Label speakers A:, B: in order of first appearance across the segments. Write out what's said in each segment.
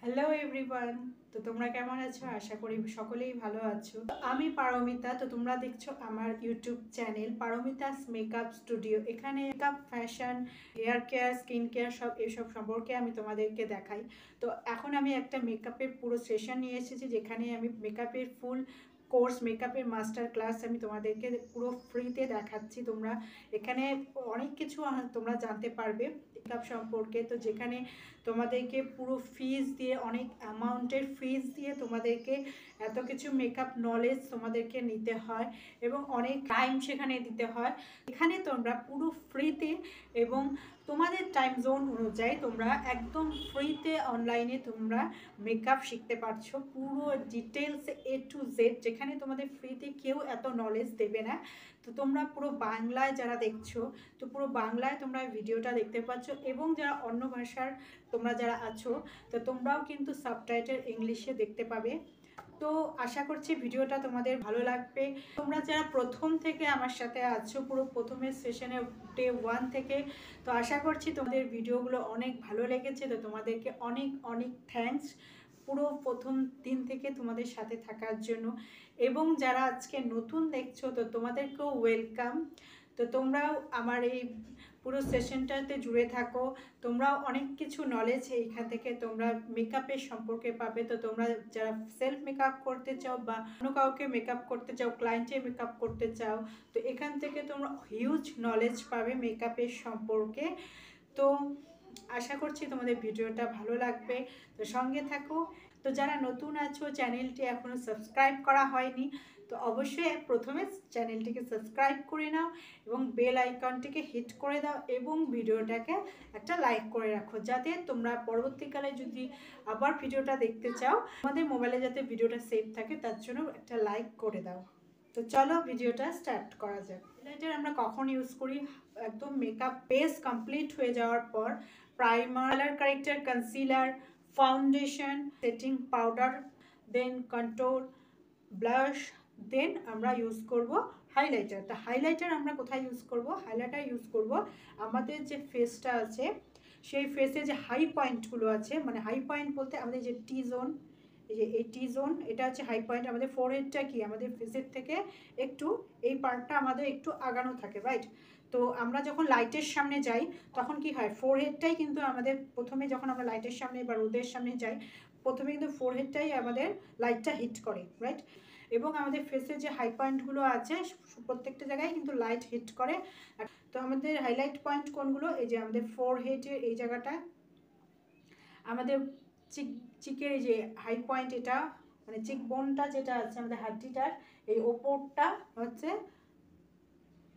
A: Hello everyone. তো তোমরা কেমন আছো? আশা করি সকলেই ভালো আছো। আমি পারমিতা। তো তোমরা দেখছো আমার YouTube channel Paromita's makeup studio. এখানে makeup, fashion, hair care, skin care এসব সম্পর্কে আমি তোমাদেরকে দেখাই। তো এখন আমি একটা মেকআপের পুরো সেশন নিয়ে এসেছি, যেখানে আমি মেকআপের ফুল কোর্স, মেকআপের মাস্টার ক্লাস আমি তোমাদেরকে পুরো ফ্রিতে দেখাচ্ছি। তোমরা এখানে অনেক কিছু তোমরা জানতে পারবে মেকআপ সম্পর্কে। তো যেখানে তোমাদেরকে পুরো ফিজ দিয়ে, অনেক অ্যামাউন্টের ফিজ দিয়ে তোমাদেরকে এত কিছু মেকআপ নলেজ তোমাদেরকে নিতে হয় এবং অনেক টাইম সেখানে দিতে হয়। এখানে তোমরা পুরো ফ্রিতে এবং তোমাদের টাইম জোন অনুযায়ী তোমরা একদম ফ্রিতে অনলাইনে তোমরা মেকআপ শিখতে পারছো পুরো ডিটেলস A to Z, যেখানে তোমাদের ফ্রিতে কেউ এত নলেজ দেবে না। তো তোমরা পুরো বাংলায় যারা দেখছো, তো পুরো বাংলায় তোমরা ভিডিওটা দেখতে পাচ্ছ, এবং যারা অন্য ভাষার তোমরা যারা আছো, তো তোমরাও কিন্তু সাবটাইটেল ইংলিশে দেখতে পাবে। তো আশা করছি ভিডিওটা তোমাদের ভালো লাগবে। তোমরা যারা প্রথম থেকে আমার সাথে আছো, পুরো প্রথমের সেশনে ডে 1 থেকে, তো আশা করছি তোমাদের ভিডিওগুলো অনেক ভালো লেগেছে। তো তোমাদেরকে অনেক অনেক থ্যাঙ্কস পুরো প্রথম দিন থেকে তোমাদের সাথে থাকার জন্য। এবং যারা আজকে নতুন দেখছো, তো তোমাদেরকেও ওয়েলকাম। তো তোমরাও আমার এই পুরো সেশনটাতে জুড়ে থাকো। তোমরাও অনেক কিছু নলেজ এইখান থেকে তোমরা মেকআপের সম্পর্কে পাবে। তো তোমরা যারা সেলফ মেকআপ করতে চাও বা অন্য কাউকে মেকআপ করতে চাও, ক্লায়েন্টে মেকআপ করতে চাও, তো এখান থেকে তোমরা হিউজ নলেজ পাবে মেকআপের সম্পর্কে। তো আশা করছি তোমাদের ভিডিওটা ভালো লাগবে। তো সঙ্গে থাকো। তো যারা নতুন আছো, চ্যানেলটি এখনও সাবস্ক্রাইব করা হয়নি, তো অবশ্যই প্রথমে চ্যানেলটিকে সাবস্ক্রাইব করে নাও এবং বেল আইকনটিকে হিট করে দাও এবং ভিডিওটাকে একটা লাইক করে রাখো, যাতে তোমরা পরবর্তীকালে যদি আবার ভিডিওটা দেখতে চাও, আমাদের মোবাইলে যাতে ভিডিওটা সেভ থাকে, তার জন্য একটা লাইক করে দাও। তো চলো ভিডিওটা স্টার্ট করা যাক। হাইলাইটার আমরা কখন ইউজ করি? একদম মেকআপ বেস কমপ্লিট হয়ে যাওয়ার পর primer, colour corrector, concealer, foundation, setting powder, then contour, blush, then আমরা ইউজ করব হাইলাইটার। তা হাইলাইটার আমরা কোথায় ইউজ করব? হাইলাইটার ইউজ করব আমাদের যে ফেসটা আছে, সেই ফেসে যে হাই পয়েন্টগুলো আছে, মানে হাই পয়েন্ট বলতে আমাদের যে টি জোন, এই টি জোন, এটা হচ্ছে হাই পয়েন্ট। আমাদের ফোরহেডটা কি, আমাদের ফেসের থেকে একটু এই পার্টটা আমাদের একটু আগানো থাকে, রাইট? তো আমরা যখন লাইটের সামনে যাই, তখন কি হয়, ফোরহেডটাই কিন্তু আমাদের প্রথমে, যখন আমরা লাইটের সামনে বা রোদের সামনে যাই, প্রথমে কিন্তু ফোরহেডটাই আমাদের লাইটটা হিট করে, রাইট? এবং আমাদের ফেসের যে হাই পয়েন্টগুলো আছে, প্রত্যেকটা জায়গায় কিন্তু লাইট হিট করে। তো আমাদের হাইলাইট পয়েন্ট কোনগুলো? এই যে আমাদের ফোরহেডের এই জায়গাটা, আমাদের চিকের এই যে হাই পয়েন্ট, এটা মানে চিক বোনটা যেটা আছে আমাদের হাড্ডিটার, এই ওপরটা হচ্ছে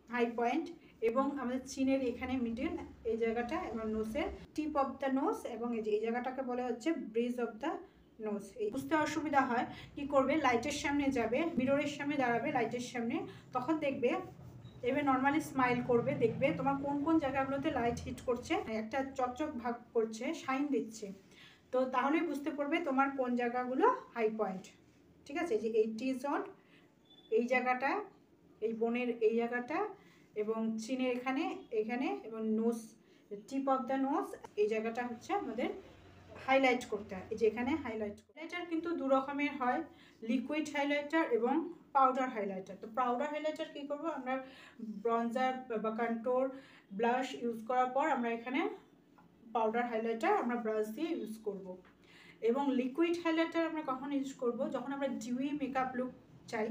A: হাই পয়েন্ট। এবং আমাদের চিনের এখানে মিডিল এই জায়গাটা, এবং নোসের টিপ অফ দ্য নোজ, এবং এই যে এই জায়গাটাকে বলে হচ্ছে ব্রিজ অফ দ্য নোজ। এই বুঝতে অসুবিধা হয়, কি করবে, লাইটের সামনে যাবে, মিররের সামনে দাঁড়াবে লাইটের সামনে, তখন দেখবে, এবার নর্মালি স্মাইল করবে, দেখবে তোমার কোন কোন জায়গাগুলোতে লাইট হিট করছে, একটা চকচক ভাগ করছে, শাইন দিচ্ছে। তো তাহলেই বুঝতে পারবে তোমার কোন জায়গাগুলো হাই পয়েন্ট। ঠিক আছে? যে এই টি জোন, এই জায়গাটা, এই বোনের এই জায়গাটা, এবং চিনের এখানে, এখানে, এবং nose, tip of the nose, এই জায়গাটা হচ্ছে আমাদের হাইলাইট করতে হয়। এই যে এখানে হাইলাইটার কিন্তু দু রকমের হয়, লিকুইড হাইলাইটার এবং পাউডার হাইলাইটার। তো পাউডার হাইলাইটার কী করবো, আমরা ব্রঞ্জার বা কন্ট্রোল, ব্লাশ ইউজ করার পর আমরা এখানে পাউডার হাইলাইটার আমরা ব্রাশ দিয়ে ইউজ করব। এবং লিকুইড হাইলাইটার আমরা কখন ইউজ করব? যখন আমরা ডিউই মেকআপ লুক চাই,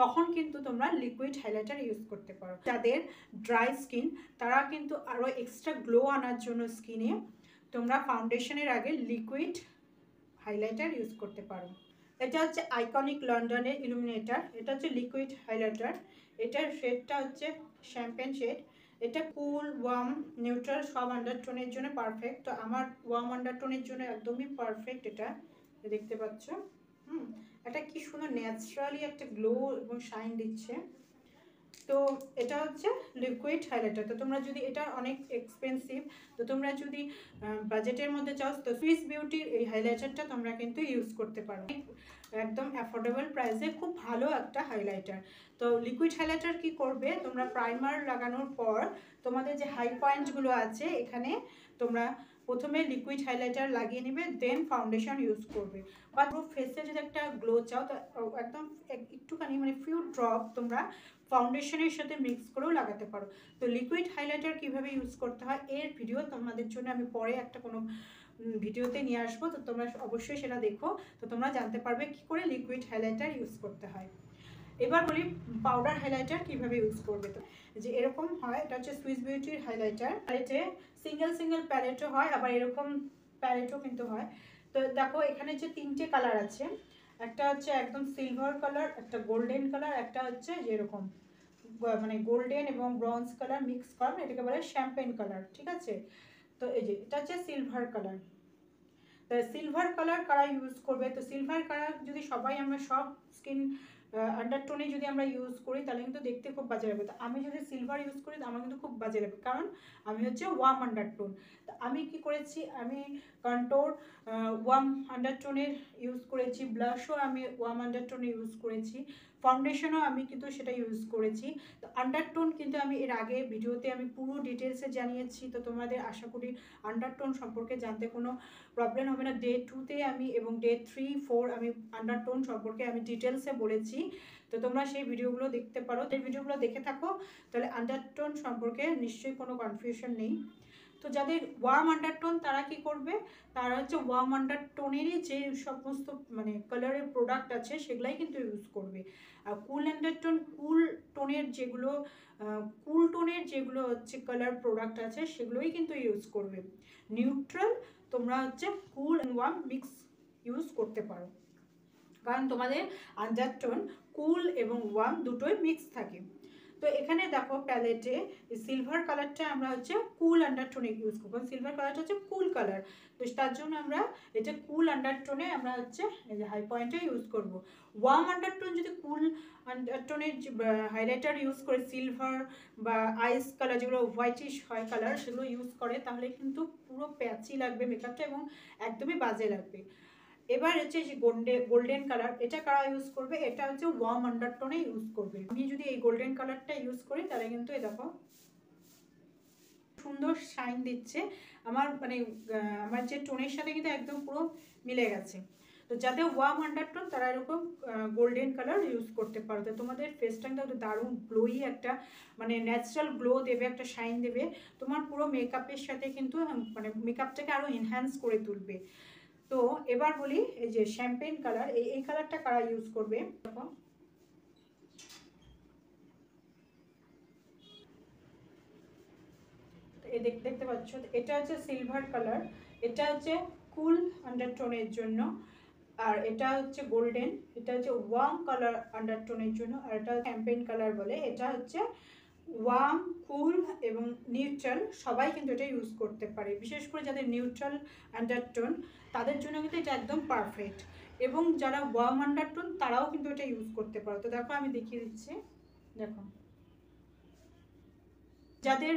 A: তখন কিন্তু তোমরা লিকুইড হাইলাইটার ইউজ করতে পারো। যাদের ড্রাই স্কিন, তারা কিন্তু আরও এক্সট্রা গ্লো আনার জন্য স্কিনে তোমরা ফাউন্ডেশনের আগে লিকুইড হাইলাইটার ইউজ করতে পারো। এটা হচ্ছে আইকনিক লন্ডনের ইলুমিনেটার, এটা হচ্ছে লিকুইড হাইলাইটার। এটার শেডটা হচ্ছে শ্যাম্পেন শেড। এটা কুল, ওয়ার্ম, নিউট্রাল সব আন্ডারটোনের জন্য পারফেক্ট। তো আমার ওয়ার্ম আন্ডারটোনের জন্য একদমই পারফেক্ট এটা, দেখতে পাচ্ছ। এটা কি সুন্দর ন্যাচারালি একটা গ্লো এবং শাইন দিচ্ছে। তো এটা হচ্ছে লিকুইড হাইলাইটার। তো তোমরা যদি, এটা অনেক এক্সপেন্সিভ, তো তোমরা যদি বাজেটের মধ্যে চাও, তো সুইস বিউটির এই হাইলাইটারটা তোমরা কিন্তু ইউজ করতে পারো, একদম অ্যাফোর্ডেবল প্রাইসে খুব ভালো একটা হাইলাইটার। তো লিকুইড হাইলাইটার কি করবে, তোমরা প্রাইমার লাগানোর পর তোমাদের যে হাই পয়েন্টগুলো আছে, এখানে তোমরা প্রথমে লিকুইড হাইলাইটার লাগিয়ে নেবে, দেন ফাউন্ডেশন ইউজ করবে। বা পুরো ফেসে যদি একটা গ্লো চাও তো একদম একটুখানি মানে ফিউ ড্রপ তোমরা ফাউন্ডেশনের সাথে মিক্স করেও লাগাতে পারো। তো লিকুইড হাইলাইটার কীভাবে ইউজ করতে হয় এর ভিডিও তোমাদের জন্য আমি পরে একটা কোনো ভিডিওতে নিয়ে আসবো, তো তোমরা অবশ্যই সেটা দেখো, তো তোমরা জানতে পারবে কী করে লিকুইড হাইলাইটার ইউজ করতে হয়। এবার বলি পাউডার হাইলাইটার কীভাবে ইউজ করবে। তো যে এরকম হয়, এটা হচ্ছে সুইস বিউটির হাইলাইটার। প্যালেটে সিঙ্গেল প্যালেটও হয়, আবার এরকম প্যালেটও কিন্তু হয়। তো দেখো এখানে যে 3টে কালার আছে, একটা হচ্ছে একদম সিলভার কালার, একটা গোল্ডেন কালার, একটা হচ্ছে যেরকম মানে গোল্ডেন এবং ব্রঞ্জ কালার মিক্স করা, এটাকে বলে শ্যাম্পেন কালার, ঠিক আছে। তো এই যে এটা হচ্ছে সিলভার কালার। তো সিলভার কালার কারা ইউজ করবে, তো সিলভার কালার যদি সবাই আমরা সব স্কিন আন্ডারটোনে যদি আমরা ইউজ করি তাহলে কিন্তু দেখতে খুব বাজে লাগবে। তো আমি যদি সিলভার ইউজ করি তো আমার কিন্তু খুব বাজে লাগবে, কারণ আমি হচ্ছে ওয়ার্ম আন্ডারটোন। তো আমি কি করেছি, আমি কন্ট্রোর ওয়ার্ম আন্ডারটোনের ইউজ করেছি, ব্লাশও আমি ওয়ার্ম আন্ডারটোনে ইউজ করেছি, ফাউন্ডেশনও আমি কিন্তু সেটা ইউজ করেছি। তো আন্ডারটোন কিন্তু আমি এর আগে ভিডিওতে আমি পুরো ডিটেলসে জানিয়েছি, তো তোমাদের আশা করি আন্ডারটোন সম্পর্কে জানতে কোনো প্রবলেম হবে না। ডে 2তে আমি এবং ডে 3, 4 আমি আন্ডারটোন সম্পর্কে আমি ডিটেলসে বলেছি, তো তোমরা সেই ভিডিওগুলো দেখতে পারো। সেই ভিডিওগুলো দেখে থাকো, তাহলে আন্ডারটোন সম্পর্কে নিশ্চয়ই কোনো কনফিউশন নেই। তো যাদের ওয়ার্ম আন্ডারটোন তারা কি করবে, তারা হচ্ছে ওয়ার্ম আন্ডারটোনেরই যে সমস্ত মানে কালারের প্রোডাক্ট আছে সেগুলাই কিন্তু ইউজ করবে। আর কুল আন্ডারটোন, কুল টোনের যেগুলো হচ্ছে কালার প্রোডাক্ট আছে সেগুলোই কিন্তু ইউজ করবে। নিউট্রাল তোমরা হচ্ছে cool and worm mix use করতে পারো, কারণ তোমাদের আন্ডারটোন কুল এবং ওয়ার্ম দুটোই মিক্স থাকে। তো এখানে দেখো প্যালেটে সিলভার কালারটা আমরা হচ্ছে কুল আন্ডারটোনে ইউজ করবো, সিলভার কালারটা হচ্ছে কুল কালার, তো তার জন্য আমরা এটা কুল আন্ডারটোনে আমরা হচ্ছে এই যে হাই পয়েন্টে ইউজ করব। ওয়ার্ম আন্ডারটোন যদি কুল আন্ডারটোনের হাইলাইটার ইউজ করে সিলভার বা আইস কালার যেগুলো হোয়াইটিশ হয় কালার সেগুলো ইউজ করে, তাহলে কিন্তু পুরো প্যাচি লাগবে মেকআপটা এবং একদমই বাজে লাগবে। এবার হচ্ছে যে গোল্ডেন কালার, এটা কারা ইউজ করবে, এটা হচ্ছে ওয়ার্ম আন্ডারটোনে ইউজ করবে। আমি যদি এই গোল্ডেন কালারটা ইউজ করি তাহলে কিন্তু এই দেখো সুন্দর শাইন দিচ্ছে, আমার মানে আমার যে টোনের সাথে কিন্তু একদম পুরো মিলে গেছে। তো যাদের ওয়ার্ম আন্ডারটোন তারা এরকম গোল্ডেন কালার ইউজ করতে পারো। তো তোমাদের ফেসটা কিন্তু দারুণ গ্লোই একটা মানে ন্যাচারাল গ্লো দেবে, একটা শাইন দেবে, তোমার পুরো মেকআপের সাথে কিন্তু মানে মেকআপটাকে আরও এনহ্যান্স করে তুলবে। তো এবার বলি এই যে শ্যাম্পেন কালার, এই কালারটা কারা ইউজ করবে, দেখো দেখতে পাচ্ছ, এটা হচ্ছে সিলভার কালার, এটা হচ্ছে কুল আন্ডারটোনের জন্য, আর এটা হচ্ছে গোল্ডেন, এটা হচ্ছে ওয়ার্ম কালার আন্ডারটোনের জন্য, আর এটা শ্যাম্পেন কালার বলে, এটা হচ্ছে ওয়ার্ম, কুল এবং নিউট্রাল সবাই কিন্তু এটা ইউজ করতে পারে। বিশেষ করে যাদের নিউট্রাল আন্ডারটোন তাদের জন্য কিন্তু এটা একদম পারফেক্ট, এবং যারা ওয়ার্ম আন্ডারটোন তারাও কিন্তু এটা ইউজ করতে পারো। তো দেখো আমি দেখিয়ে দিচ্ছি, দেখো যাদের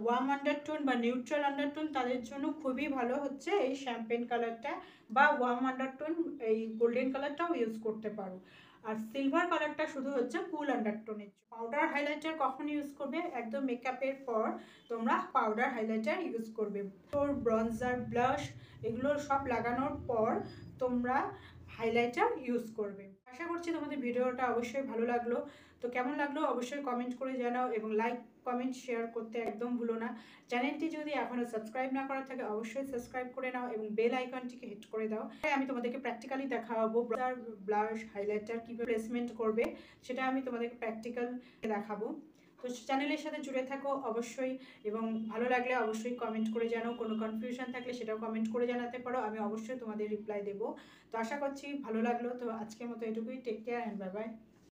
A: ওয়ার্ম আন্ডারটোন বা নিউট্রাল আন্ডারটোন তাদের জন্য খুবই ভালো হচ্ছে এই শ্যাম্পেন কালারটা, বা ওয়ার্ম আন্ডারটোন এই গোল্ডেন কালারটাও ইউজ করতে পারো। আর সিলভার কালারটা শুধু হচ্ছে কুল আন্ডারটোনের। পাউডার হাইলাইটার কখন ইউজ করবে, একদম মেকআপের পর তোমরা পাউডার হাইলাইটার ইউজ করবে। তোর ব্রঞ্জার, ব্লাশ এগুলো সব লাগানোর পর তোমরা হাইলাইটার ইউজ করবে। আশা করছি তোমাদের ভিডিওটা অবশ্যই ভালো লাগলো। তো কেমন লাগলো অবশ্যই কমেন্ট করে জানাও, এবং লাইক কমেন্ট শেয়ার করতে একদম ভুলো না। চ্যানেলটি যদি এখনও সাবস্ক্রাইব না করা থাকে অবশ্যই সাবস্ক্রাইব করে নাও এবং বেল আইকনটিকে হিট করে দাও। আমি তোমাদেরকে প্র্যাকটিক্যালি দেখাবো ব্লাশ হাইলাইটার কীভাবে প্লেসমেন্ট করবে, সেটা আমি তোমাদেরকে প্র্যাকটিক্যাল দেখাবো। তো চ্যানেলের সাথে জুড়ে থাকো অবশ্যই, এবং ভালো লাগলে অবশ্যই কমেন্ট করে জানাও, কোনো কনফিউশন থাকলে সেটাও কমেন্ট করে জানাতে পারো, আমি অবশ্যই তোমাদের রিপ্লাই দেবো। তো আশা করছি ভালো লাগলো। তো আজকের মতো এটুকুই, take care and bye by.